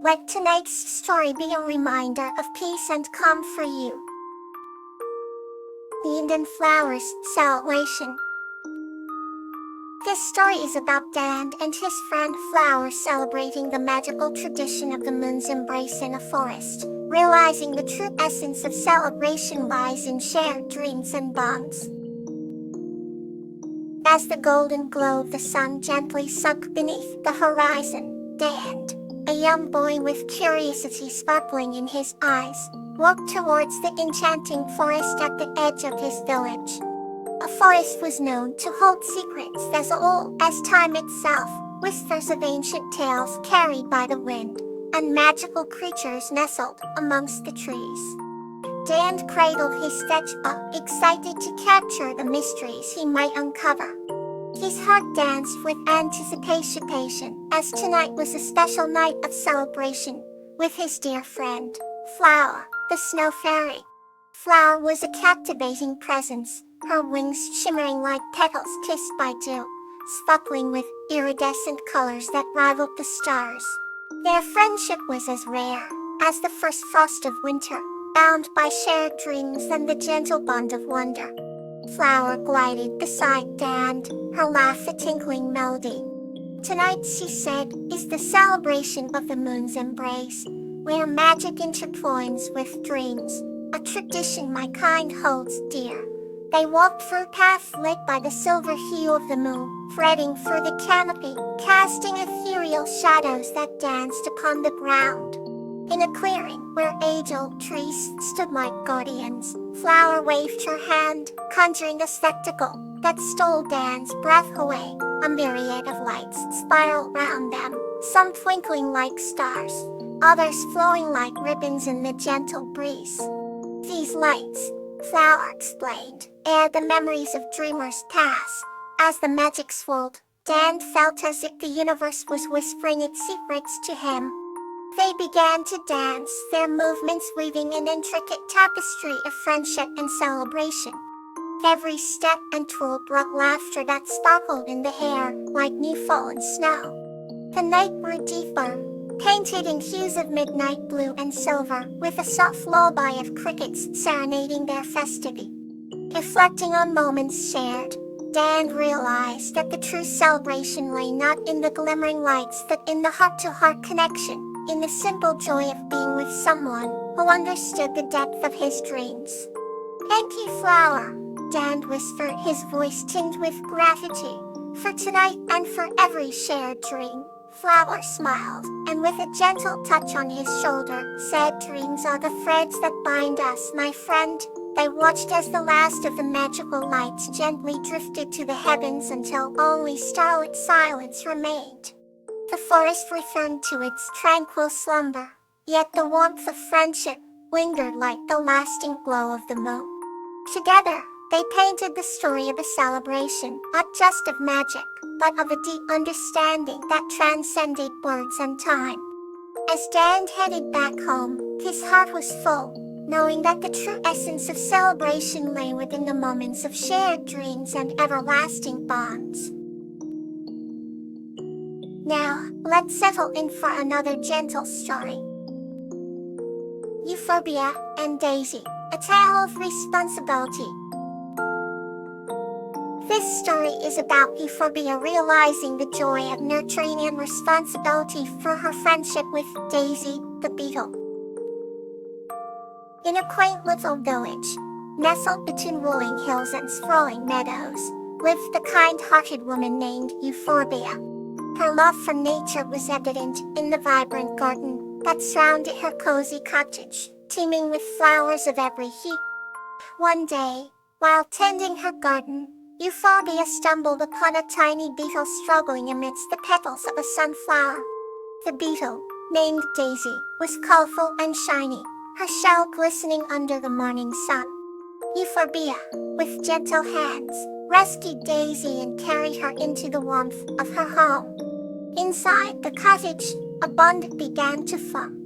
Let tonight's story be a reminder of peace and calm for you. The Indian Flowers Celebration. This story is about Dan and his friend Flower celebrating the magical tradition of the moon's embrace in a forest, realizing the true essence of celebration lies in shared dreams and bonds. As the golden glow of the sun gently sunk beneath the horizon, Dan, a young boy with curiosity sparkling in his eyes, walked towards the enchanting forest at the edge of his village. A forest was known to hold secrets as old as time itself, whispers of ancient tales carried by the wind, and magical creatures nestled amongst the trees. Dan cradled his sketchbook, excited to capture the mysteries he might uncover. His heart danced with anticipation, as tonight was a special night of celebration, with his dear friend, Flower, the snow fairy. Flower was a captivating presence, her wings shimmering like petals kissed by dew, sparkling with iridescent colors that rivaled the stars. Their friendship was as rare as the first frost of winter, bound by shared dreams and the gentle bond of wonder. Flower glided beside Dan, her laugh a tinkling melody. Tonight, she said, is the celebration of the moon's embrace, where magic intertwines with dreams, a tradition my kind holds dear. They walked through paths lit by the silver hue of the moon, threading through the canopy, casting ethereal shadows that danced upon the ground. In a clearing where age-old trees stood like guardians, Flower waved her hand, conjuring a spectacle that stole Dan's breath away. A myriad of lights spiraled round them, some twinkling like stars, others flowing like ribbons in the gentle breeze. These lights, Flower explained, are the memories of dreamers past. As the magic swelled, Dan felt as if the universe was whispering its secrets to him. They began to dance, their movements weaving an intricate tapestry of friendship and celebration. Every step and twirl brought laughter that sparkled in the air like new fallen snow. The night grew deeper, painted in hues of midnight blue and silver, with a soft lullaby of crickets serenading their festivity. Reflecting on moments shared, Dan realized that the true celebration lay not in the glimmering lights but in the heart-to-heart connection, in the simple joy of being with someone who understood the depth of his dreams. "Thank you, Flower," Dan whispered, his voice tinged with gratitude, "for tonight and for every shared dream." Flower smiled, and with a gentle touch on his shoulder, said, "Dreams are the threads that bind us, my friend." They watched as the last of the magical lights gently drifted to the heavens until only starlit silence remained. The forest returned to its tranquil slumber, yet the warmth of friendship lingered like the lasting glow of the moon. Together, they painted the story of a celebration, not just of magic, but of a deep understanding that transcended words and time. As Dan headed back home, his heart was full, knowing that the true essence of celebration lay within the moments of shared dreams and everlasting bonds. Now, let's settle in for another gentle story. Euphorbia and Daisy, a tale of responsibility. This story is about Euphorbia realizing the joy of nurturing and responsibility for her friendship with Daisy, the beetle. In a quaint little village, nestled between rolling hills and sprawling meadows, lived the kind-hearted woman named Euphorbia. Her love for nature was evident in the vibrant garden that surrounded her cozy cottage, teeming with flowers of every hue. One day, while tending her garden, Euphorbia stumbled upon a tiny beetle struggling amidst the petals of a sunflower. The beetle, named Daisy, was colorful and shiny, her shell glistening under the morning sun. Euphorbia, with gentle hands, rescued Daisy and carried her into the warmth of her home. Inside the cottage, a bond began to form.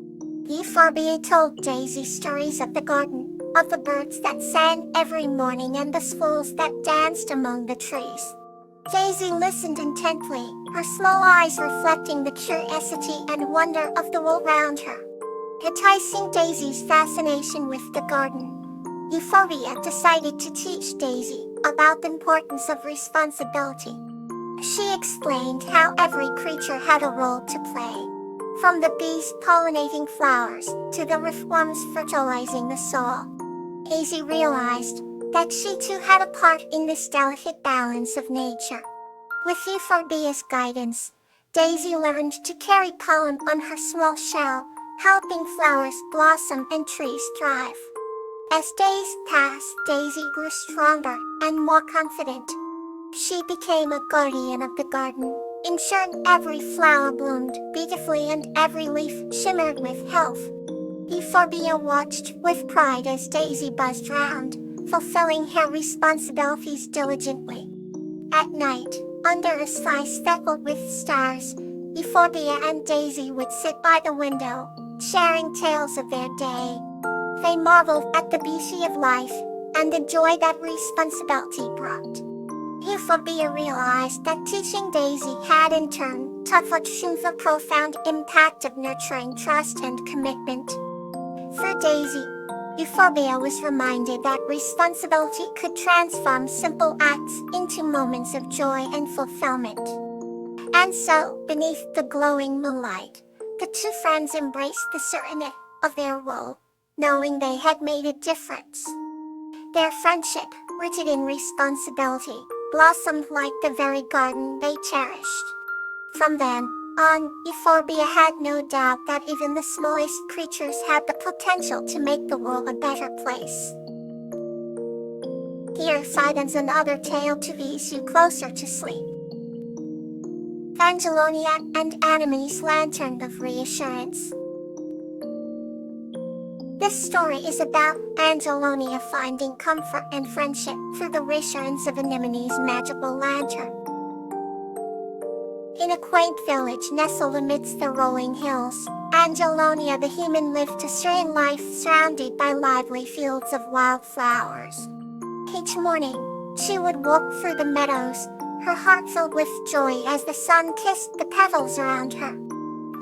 Euphorbia told Daisy stories of the garden, of the birds that sang every morning and the swallows that danced among the trees. Daisy listened intently, her small eyes reflecting the curiosity and wonder of the world around her. Enticing Daisy's fascination with the garden, Euphorbia decided to teach Daisy about the importance of responsibility. She explained how every creature had a role to play, from the bees pollinating flowers to the earthworms fertilizing the soil. Daisy realized that she too had a part in this delicate balance of nature. With Euphorbia's guidance, Daisy learned to carry pollen on her small shell, helping flowers blossom and trees thrive. As days passed, Daisy grew stronger and more confident. She became a guardian of the garden, ensuring every flower bloomed beautifully and every leaf shimmered with health. Euphorbia watched with pride as Daisy buzzed round, fulfilling her responsibilities diligently. At night, under a sky speckled with stars, Euphorbia and Daisy would sit by the window, sharing tales of their day. They marveled at the beauty of life and the joy that responsibility brought. Euphorbia realized that teaching Daisy had in turn taught the profound impact of nurturing trust and commitment. For Daisy, Euphorbia was reminded that responsibility could transform simple acts into moments of joy and fulfillment. And so, beneath the glowing moonlight, the two friends embraced the serenity of their role, knowing they had made a difference. Their friendship, rooted in responsibility, blossomed like the very garden they cherished. From then on, Euphorbia had no doubt that even the smallest creatures had the potential to make the world a better place. Here ends another tale to ease you closer to sleep. Angelonia and Anemone's Lantern of Reassurance. This story is about Angelonia finding comfort and friendship through the reassurance of Anemone's magical lantern. In a quaint village nestled amidst the rolling hills, Angelonia the human lived a serene life surrounded by lively fields of wildflowers. Each morning, she would walk through the meadows, her heart filled with joy as the sun kissed the petals around her.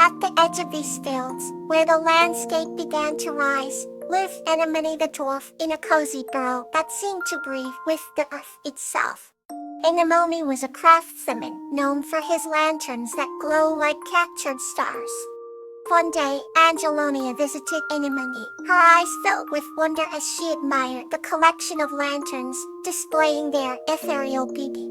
At the edge of these fields, where the landscape began to rise, lived Anemone the dwarf in a cozy burrow that seemed to breathe with the earth itself. Anemone was a craftsman known for his lanterns that glow like captured stars. One day, Angelonia visited Anemone, her eyes filled with wonder as she admired the collection of lanterns displaying their ethereal beauty.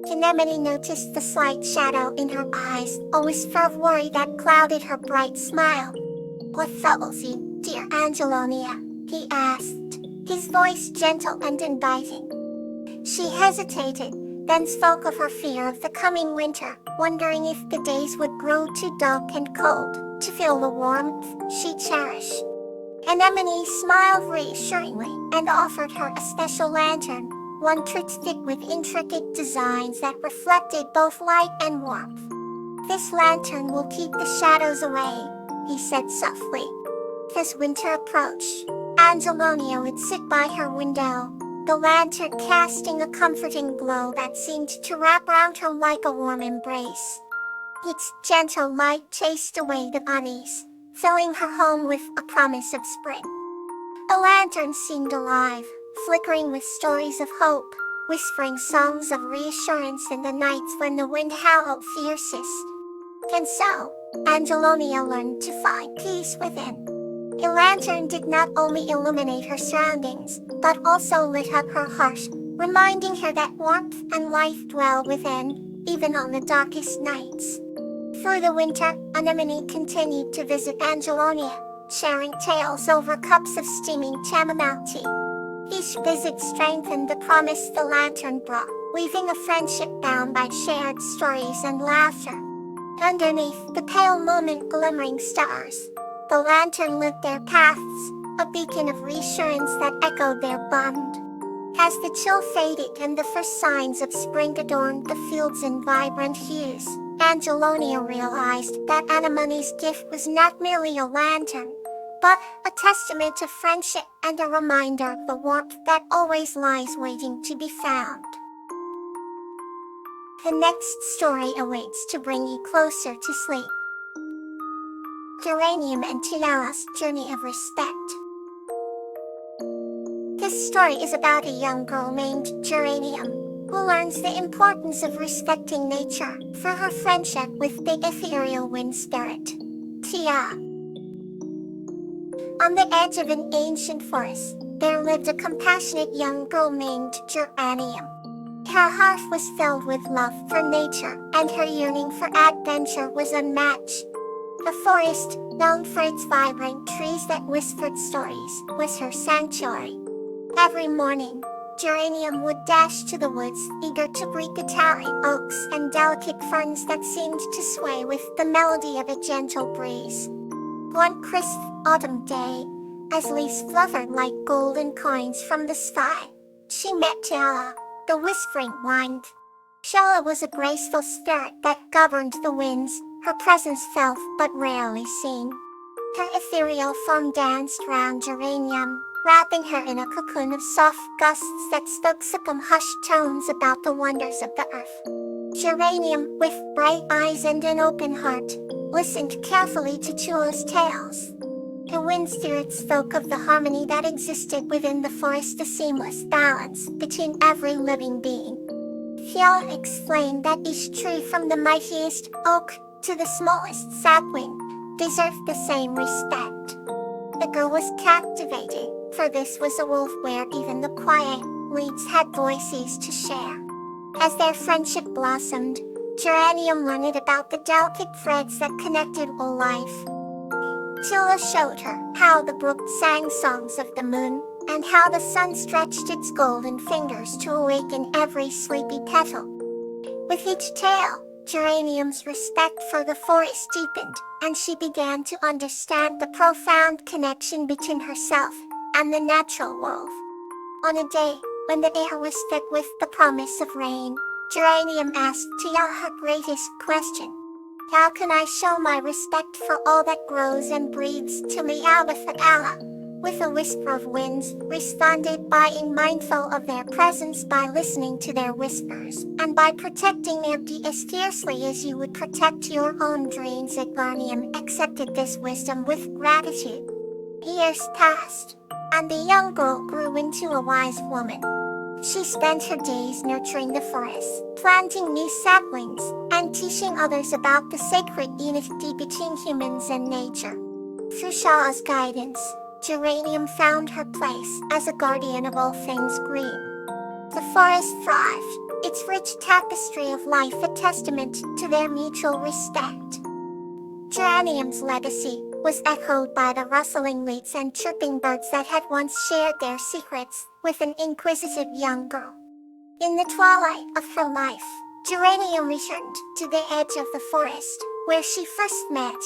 Anemone noticed the slight shadow in her eyes, a whisper of worry that clouded her bright smile. "What troubles you, dear Angelonia?" he asked, his voice gentle and inviting. She hesitated, then spoke of her fear of the coming winter, wondering if the days would grow too dark and cold to feel the warmth she cherished. Anemone smiled reassuringly and offered her a special lantern, one twisted with intricate designs that reflected both light and warmth. "This lantern will keep the shadows away," he said softly. As winter approached, Angelonia would sit by her window, the lantern casting a comforting glow that seemed to wrap around her like a warm embrace. Its gentle light chased away the unease, filling her home with a promise of spring. The lantern seemed alive, flickering with stories of hope, whispering songs of reassurance in the nights when the wind howled fiercest. And so, Angelonia learned to find peace within. A lantern did not only illuminate her surroundings, but also lit up her heart, reminding her that warmth and life dwell within, even on the darkest nights. Through the winter, Anemone continued to visit Angelonia, sharing tales over cups of steaming chamomile tea. Each visit strengthened the promise the lantern brought, weaving a friendship bound by shared stories and laughter. Underneath the pale moon glimmering stars, the lantern lit their paths, a beacon of reassurance that echoed their bond. As the chill faded and the first signs of spring adorned the fields in vibrant hues, Angelonia realized that Anemone's gift was not merely a lantern, but a testament to friendship and a reminder of the warmth that always lies waiting to be found. The next story awaits to bring you closer to sleep. Geranium and Tiara's Journey of Respect. This story is about a young girl named Geranium, who learns the importance of respecting nature through her friendship with the ethereal wind spirit, Tia. On the edge of an ancient forest, there lived a compassionate young girl named Geranium. Her heart was filled with love for nature, and her yearning for adventure was unmatched. The forest, known for its vibrant trees that whispered stories, was her sanctuary. Every morning, Geranium would dash to the woods, eager to greet the towering oaks and delicate ferns that seemed to sway with the melody of a gentle breeze. One crisp autumn day, as leaves fluttered like golden coins from the sky, she met Tiara, the whispering wind. Shala was a graceful spirit that governed the winds, her presence felt but rarely seen. Her ethereal form danced round Geranium, wrapping her in a cocoon of soft gusts that spoke solemn hushed tones about the wonders of the earth. Geranium, with bright eyes and an open heart, listened carefully to Chula's tales. The wind spirit spoke of the harmony that existed within the forest, a seamless balance between every living being. Chula explained that each tree, from the mightiest oak to the smallest sapling, deserved the same respect. The girl was captivated, for this was a world where even the quiet leaves had voices to share. As their friendship blossomed, Geranium learned about the delicate threads that connected all life. Chula showed her how the brook sang songs of the moon, and how the sun stretched its golden fingers to awaken every sleepy petal. With each tale, Geranium's respect for the forest deepened, and she began to understand the profound connection between herself and the natural world. On a day when the air was thick with the promise of rain, Geranium asked Tia her greatest question: how can I show my respect for all that grows and breathes? To me, Allah, with a whisper of winds, responded, by being mindful of their presence, by listening to their whispers, and by protecting their beauty as fiercely as you would protect your own dreams. Geranium accepted this wisdom with gratitude. Years passed, and the young girl grew into a wise woman. She spent her days nurturing the forest, planting new saplings, and teaching others about the sacred unity between humans and nature. Through Shala's guidance, Geranium found her place as a guardian of all things green. The forest thrived, its rich tapestry of life a testament to their mutual respect. Geranium's legacy was echoed by the rustling leaves and chirping birds that had once shared their secrets with an inquisitive young girl. In the twilight of her life, Geranium returned to the edge of the forest, where she first met.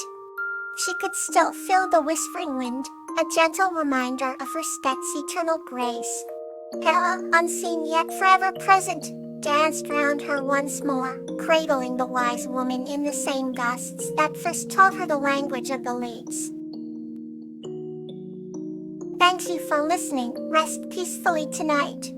She could still feel the whispering wind, a gentle reminder of respect's eternal grace. Hela, unseen yet forever present, danced round her once more, cradling the wise woman in the same gusts that first taught her the language of the leaves. Thank you for listening. Rest peacefully tonight.